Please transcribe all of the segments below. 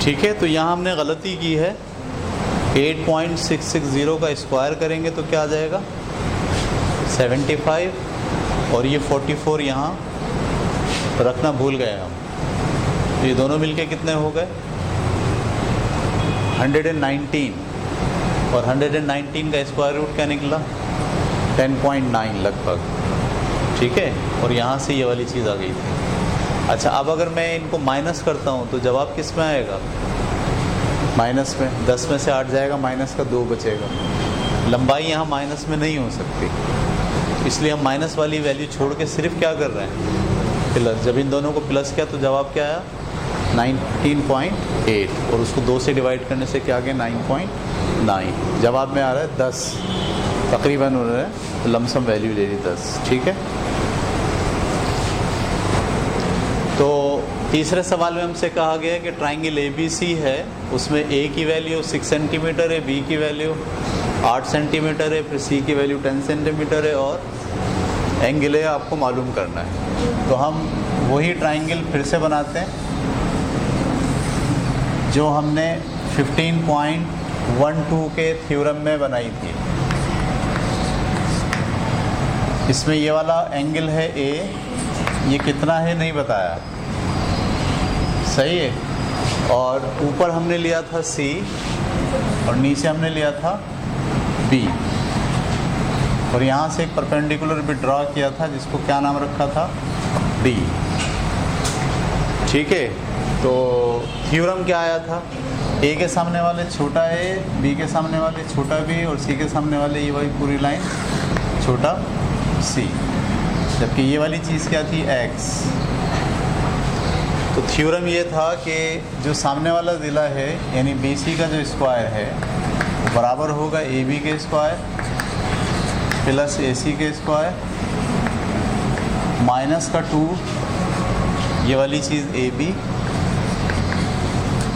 ठीक है, तो यहाँ हमने गलती की है। 8.660 का स्क्वायर करेंगे तो क्या आ जाएगा 75, और ये 44 यहाँ रखना भूल गए हम, तो ये दोनों मिलके कितने हो गए 119, और 119 का स्क्वायर रूट क्या निकला 10.9 लगभग। ठीक है, और यहाँ से ये वाली चीज़ आ गई थी। अच्छा, अब अगर मैं इनको माइनस करता हूँ तो जवाब किस में आएगा, माइनस में। 10 में से 8 जाएगा, माइनस का 2 बचेगा। लंबाई यहाँ माइनस में नहीं हो सकती, इसलिए हम माइनस वाली वैल्यू छोड़ के सिर्फ क्या कर रहे हैं प्लस। जब इन दोनों को प्लस किया तो जवाब क्या आया 19.8, और उसको 2 से डिवाइड करने से क्या आ गया 9.9। जवाब में आ रहा है 10, तकरीबन उन्होंने लमसम वैल्यू ले ली 10। ठीक है, तो तीसरे सवाल में हमसे कहा गया कि ट्राइंगल ABC है, उसमें A की वैल्यू 6 सेंटीमीटर है, B की वैल्यू 8 सेंटीमीटर है, फिर C की वैल्यू 10 सेंटीमीटर है, और एंगल है आपको मालूम करना है। तो हम वही ट्राइंगल फिर से बनाते हैं जो हमने 15.12 के थ्योरम में बनाई थी। इसमें ये वाला एंगल है A, ये कितना है नहीं बताया, सही है, और ऊपर हमने लिया था C और नीचे हमने लिया था B, और यहाँ से एक परपेंडिकुलर भी ड्रा किया था जिसको क्या नाम रखा था D। ठीक है, तो थ्योरम क्या आया था, A के सामने वाले छोटा A, B के सामने वाले छोटा B, और C के सामने वाले ये वाली पूरी लाइन छोटा C, जबकि ये वाली चीज़ क्या थी X। तो थ्योरम ये था कि जो सामने वाला ज़िला है यानी BC का जो स्क्वायर है वो बराबर होगा AB के स्क्वायर प्लस AC के स्क्वायर माइनस का 2 ये वाली चीज़ AB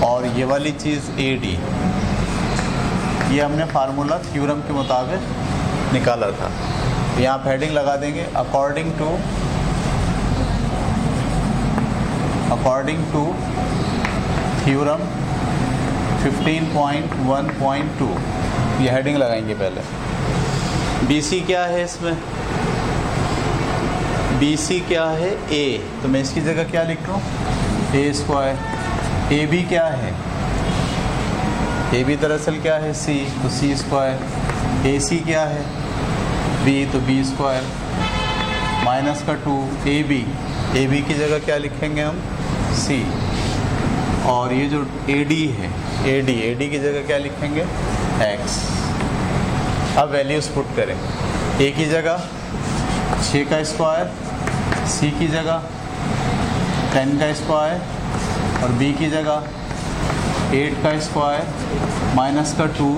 और ये वाली चीज़ AD। ये हमने फार्मूला थ्योरम के मुताबिक निकाला था। यहाँ आप हेडिंग लगा देंगे अकॉर्डिंग टू थ्योरम 15.1.2, ये हेडिंग लगाएंगे पहले। BC क्या है इसमें, BC क्या है A, तो मैं इसकी जगह क्या लिख रहा हूँ A स्क्वायर। AB क्या है, AB दरअसल क्या है C, तो C स्क्वायर। AC क्या है B, तो B स्क्वायर माइनस का 2 AB की जगह क्या लिखेंगे हम C, और ये जो AD है AD की जगह क्या लिखेंगे X। अब वैल्यूज़ पुट करें, A की जगह 6 का स्क्वायर, C की जगह 10 का स्क्वायर, और B की जगह 8 का स्क्वायर माइनस का 2,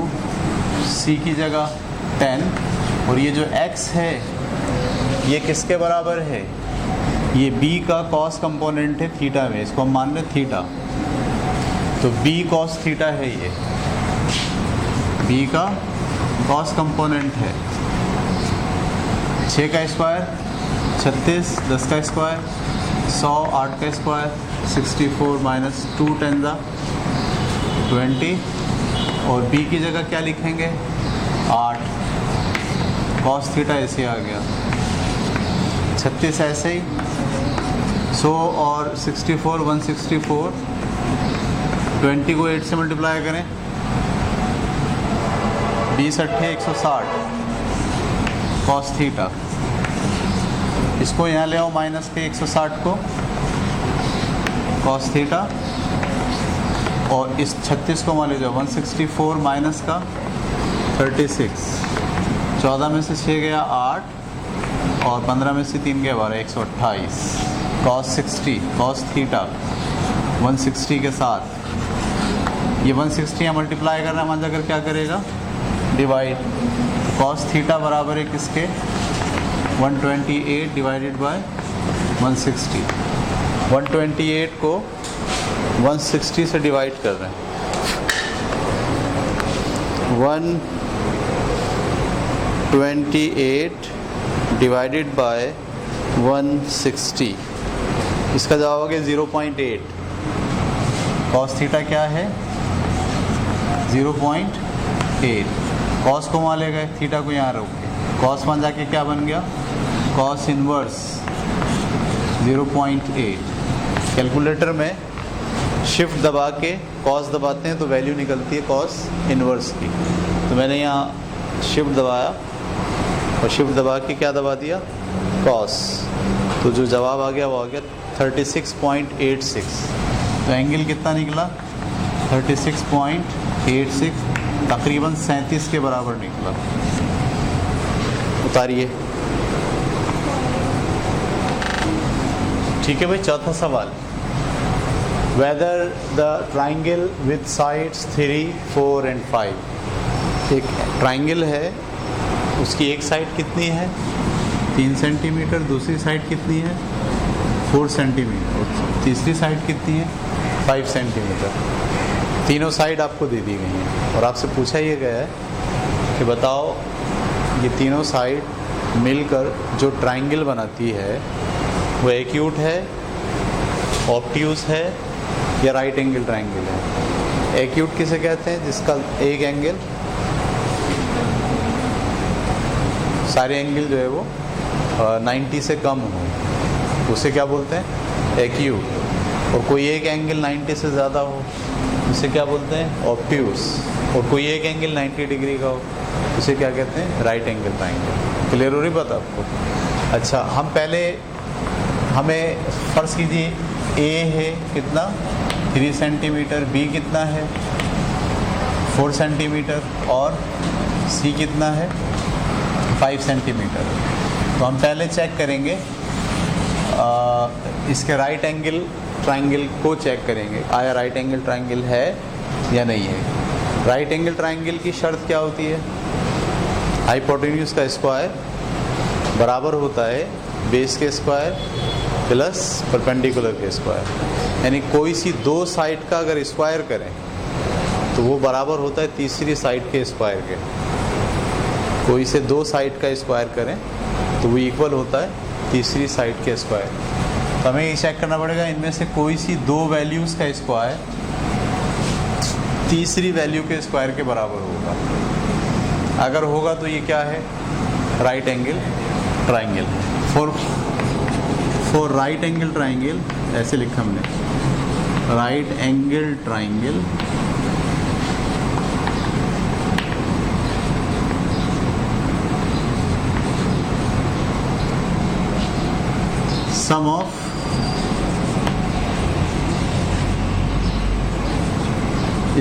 C की जगह 10, और ये जो x है ये किसके बराबर है, ये b का cos कंपोनेंट है थीटा में, इसको हम मान लें थीटा, तो b cos थीटा है, ये b का cos कंपोनेंट है। 6 का स्क्वायर 36, 10 का स्क्वायर 100, 8 का स्क्वायर 64 माइनस 2 10 20, और b की जगह क्या लिखेंगे 8 cos थीटा ऐसे आ गया, 36 ऐसे ही 100 और 64 164, 20 को 8 से मल्टीप्लाई करें 20 8 160 cos थीटा। इसको यहाँ ले आओ माइनस के 160 को cos थीटा, और इस 36 को मान लीजिए 164 माइनस का 36, 14 में से 6 गया 8, और 15 में से 3 गया 12, 128 cos 60 cos थीटा 160 के साथ, ये 160 यहाँ मल्टीप्लाई करना मान जाकर क्या करेगा डिवाइड, cos थीटा बराबर है किसके 128 डिवाइडेड बाय 160। 128 को 160 से डिवाइड कर रहे हैं, 128 डिवाइडेड बाय 160, इसका जवाब हो गया 0.8। कॉस थीटा क्या है 0.8, कॉस को वहाँ ले गए, थीटा को यहाँ रोक के, कॉस 1 जाके क्या बन गया कॉस इनवर्स 0.8। कैलकुलेटर में शिफ्ट दबा के कॉस दबाते हैं तो वैल्यू निकलती है कॉस इनवर्स की, तो मैंने यहाँ शिफ्ट दबाया और शिफ्ट दबा के क्या दबा दिया कॉस, तो जो जवाब आ गया वो आ गया 36.86। तो एंगल कितना निकला 36.86, तकरीबन 37 के बराबर निकला। उतारिए। ठीक है भाई, चौथा सवाल, whether the triangle with sides 3, 4 and 5, एक ट्राइंगल है, उसकी एक साइड कितनी है 3 सेंटीमीटर, दूसरी साइड कितनी है 4 सेंटीमीटर, तीसरी साइड कितनी है 5 सेंटीमीटर। तीनों साइड आपको दे दी गई हैं और आपसे पूछा ये गया है कि बताओ ये तीनों साइड मिलकर जो ट्राइंगल बनाती है वो एक्यूट है, ऑब्ट्यूज है या राइट एंगल ट्राइंगल है। एक्यूट किसे कहते हैं जिसका एक एंगल, सारे एंगल जो है वो 90 से कम हो, उसे क्या बोलते हैं एक्यूट। और कोई एक एंगल 90 से ज़्यादा हो उसे क्या बोलते हैं ऑब्ट्यूज। और कोई एक एंगल 90 डिग्री का हो उसे क्या कहते हैं राइट एंगल ट्राइंगल। क्लियर हो रही बात आपको? अच्छा, हम पहले हमें फर्ज कीजिए ए है कितना 3 सेंटीमीटर, बी कितना है 4 सेंटीमीटर और सी कितना है 5 सेंटीमीटर। तो हम पहले चेक करेंगे इसके राइट एंगल ट्राइंगल को चेक करेंगे, आया राइट एंगल ट्राइंगल है या नहीं है। राइट एंगल ट्राइंगल की शर्त क्या होती है, हाइपोटेन्यूज का स्क्वायर बराबर होता है बेस के स्क्वायर प्लस परपेंडिकुलर के स्क्वायर, यानी कोई सी दो साइड का अगर स्क्वायर करें तो वो बराबर होता है तीसरी साइड के स्क्वायर के। कोई से दो साइड का स्क्वायर करें तो वो इक्वल होता है तीसरी साइड के स्क्वायर। तो हमें ये चेक करना पड़ेगा इनमें से कोई सी दो वैल्यूज़ का स्क्वायर तीसरी वैल्यू के स्क्वायर के बराबर होगा। अगर होगा तो ये क्या है right angle triangle. For right angle triangle ऐसे लिखा हमने, right angle triangle sum of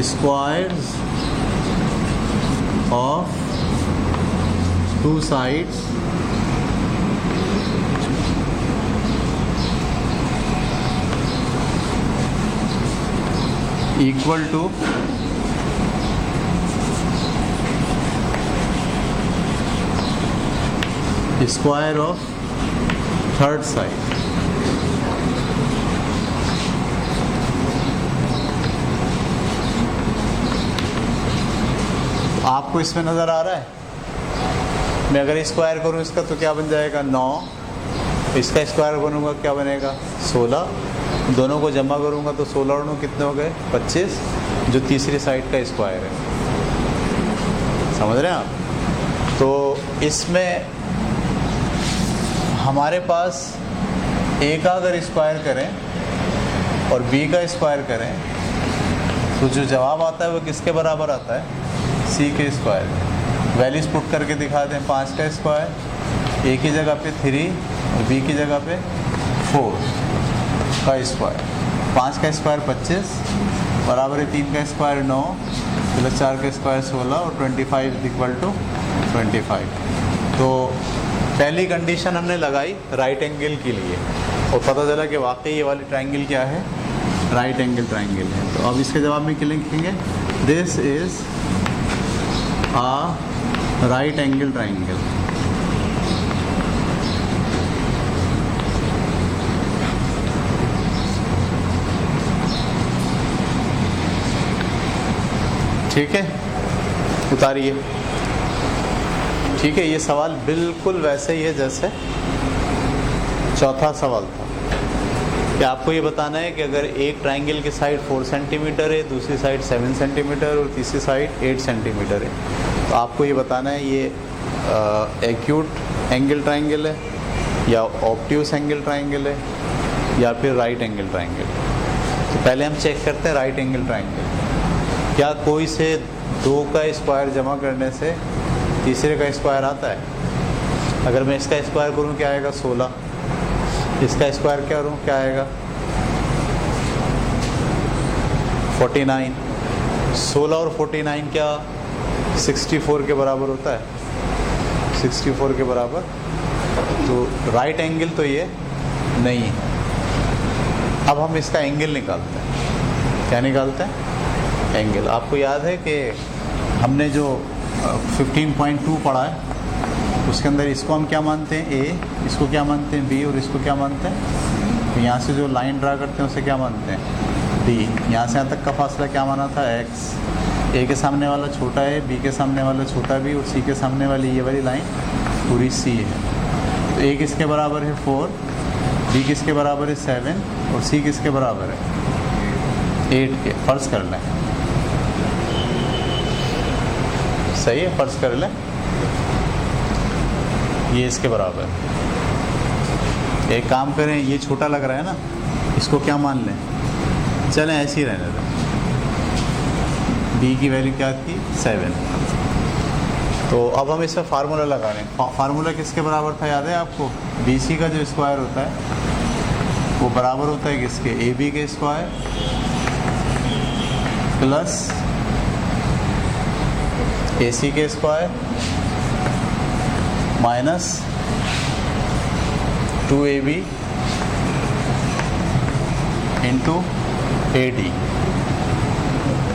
squares of two sides equal to square of third side। आपको इसमें नज़र आ रहा है, मैं अगर स्क्वायर करूँ इसका तो क्या बन जाएगा 9, इसका स्क्वायर बनूंगा क्या बनेगा 16, दोनों को जमा करूंगा तो 16 और 9 कितने हो गए 25, जो तीसरी साइड का स्क्वायर है। समझ रहे हैं आप? तो इसमें हमारे पास ए का अगर स्क्वायर करें और बी का स्क्वायर करें तो जो जवाब आता है वो किसके बराबर आता है सी के स्क्वायर। वैल्यूज पुट करके दिखा दें, 5 का स्क्वायर ए की जगह पे 3 और बी की जगह पे 4 का स्क्वायर। 5 का स्क्वायर 25 बराबर है 3 का स्क्वायर 9 प्लस 4 का स्क्वायर 16 और 25 इक्वल टू 25। तो पहली कंडीशन हमने लगाई राइट एंगल के लिए और पता चला कि वाकई ये वाली ट्राइंगल क्या है राइट एंगल ट्राइंगल है। तो अब इसके जवाब में क्या लिखेंगे, this is a right angle triangle। ठीक है, उतारिए। ठीक है, ये सवाल बिल्कुल वैसे ही है जैसे चौथा सवाल था। कि आपको ये बताना है कि अगर एक ट्राइंगल की साइड 4 सेंटीमीटर है, दूसरी साइड 7 सेंटीमीटर और तीसरी साइड 8 सेंटीमीटर है, तो आपको ये बताना है ये एक्यूट एंगल ट्राइंगल है या ऑब्ट्यूस एंगल ट्राइंगल है या फिर राइट एंगल ट्राइंगल। तो पहले हम चेक करते हैं राइट एंगल ट्राइंगल। क्या कोई से 2 का स्क्वायर जमा करने से तीसरे का स्क्वायर आता है? अगर मैं इसका स्क्वायर करूँ क्या आएगा? 16। इसका स्क्वायर क्या करूँ क्या आएगा? 49। 16 और 49 क्या 64 के बराबर होता है? 64 के बराबर। तो राइट एंगल तो ये नहीं है। अब हम इसका एंगल निकालते हैं। क्या निकालते हैं? एंगल। आपको याद है कि हमने जो 15.2 पढ़ा है उसके अंदर इसको हम क्या मानते हैं? ए, इसको क्या मानते हैं? बी, और इसको क्या मानते हैं? तो यहाँ से जो लाइन ड्रा करते हैं उसे क्या मानते हैं? डी। यहाँ से यहाँ तक का फासला क्या माना था? एक्स। ए के सामने वाला छोटा है, बी के सामने वाला छोटा बी, और सी के सामने वाली ये वाली लाइन पूरी सी है। तो ए किसके बराबर है? 4, बी किसके बराबर है? 7, और सी किसके बराबर है? 8 के। फर्ज कर लें। सही है, फर्ज कर लें ये इसके बराबर। एक काम करें, ये छोटा लग रहा है ना, इसको क्या मान लें? चलें ऐसे ही रहने दें। बी की वैल्यू क्या थी? 7। तो अब हम इसका फार्मूला लगा रहे हैं। फार्मूला किसके बराबर था याद है आपको? बी सी का जो स्क्वायर होता है वो बराबर होता है किसके? ए बी के स्क्वायर प्लस ए सी के square minus 2ab into A D.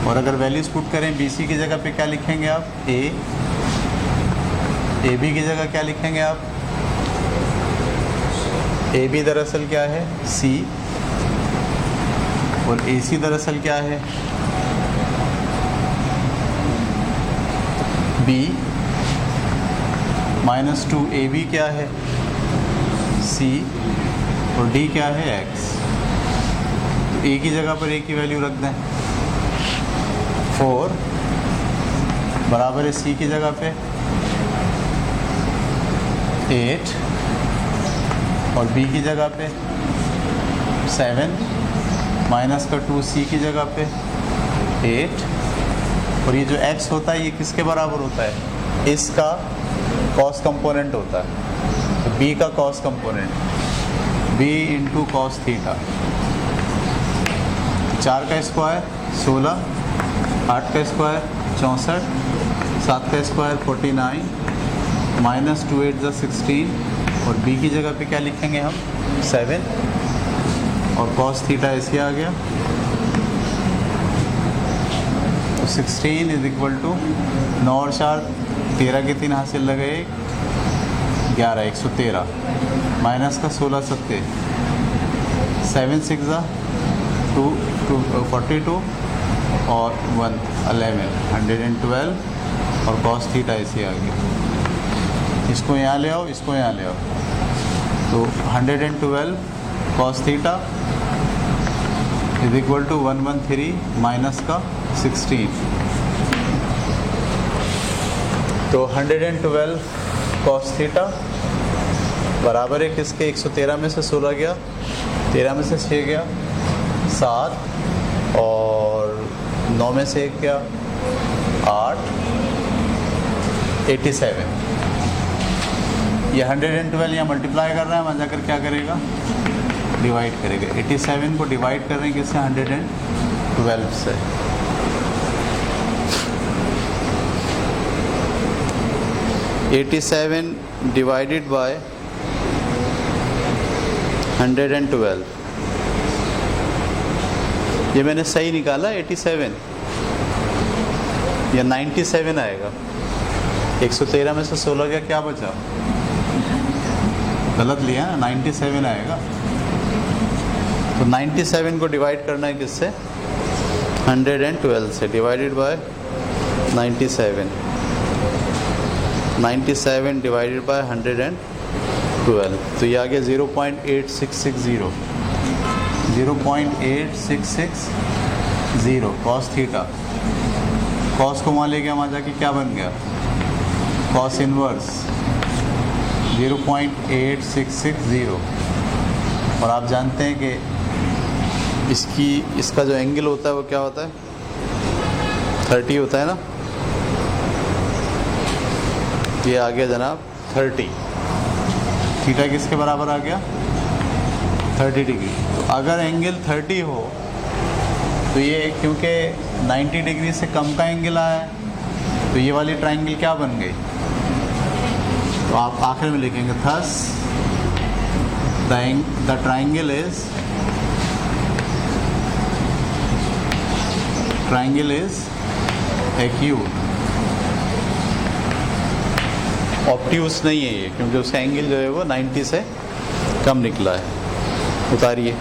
और अगर वैल्यूज पुट करें BC की जगह पे क्या लिखेंगे आप? AB की जगह क्या लिखेंगे आप? AB दरअसल क्या है? C, और AC दरअसल क्या है? B माइनस 2ab क्या है? C, और D क्या है? X। तो A की जगह पर A की वैल्यू रख दें। 4 बराबर है C की जगह पे 8, और B की जगह पे 7 माइनस का 2C की जगह पे 8, और ये जो x होता है ये किसके बराबर होता है? इसका कॉस कंपोनेंट होता है। तो b का cos component b into cos theta. 4 का स्क्वायर 16, 8 का स्क्वायर 64, 7 का स्क्वायर 49, माइनस 2 8 = 16, और b की जगह पे क्या लिखेंगे हम? 7, और कॉस थीटा ऐसे आ गया। तो 16 = 9 और 4 13 के 3 हासिल लगे 11 113, माइनस का 16 7 7 6 2 42, और 1 11 112, और कॉस थीटा ऐसे आ गया। इसको यहाँ ले आओ, इसको यहाँ ले आओ। तो 112 कॉस थीटा = 113 माइनस का 16। तो 112 कॉस थीटा बराबर है किसके? 113 में से 16 गया, 13 में से 6 गया 7, और 9 में से 1 गया 8, 87। ये 112 यहाँ मल्टीप्लाई कर रहा है, वहाँ जाकर क्या करेगा? डिवाइड करेगा। 87 को डिवाइड कर रहे हैं किससे? 112 से। (87 divided by 112) ये मैंने सही निकाला 87 या 97 आएगा। 113 में से 16 का क्या बचा? गलत लिया ना, 97 आएगा। तो 97 को डिवाइड करना है किससे? 112 से। डिवाइडेड बाय 97 डिवाइडेड बाय 112, तो ये आ गया 0.8660। 0.8660 कॉस थीटा। कॉस को वहाँ ले गया, वहाँ जाके क्या बन गया, कॉस इनवर्स 0.8660। और आप जानते हैं कि इसका जो एंगल होता है वो क्या होता है, 30 होता है ना। ये आ गया जनाब 30। थीटा किसके बराबर आ गया, 30 डिग्री। तो अगर एंगल 30 हो तो ये क्योंकि 90 डिग्री से कम का एंगल आया है तो ये वाली ट्राइंगल क्या बन गई। तो आप आखिर में लिखेंगे thus the triangle is acute. Obtuse नहीं है ये, क्योंकि उसका एंगल जो है वो 90 से कम निकला है। उतारिए।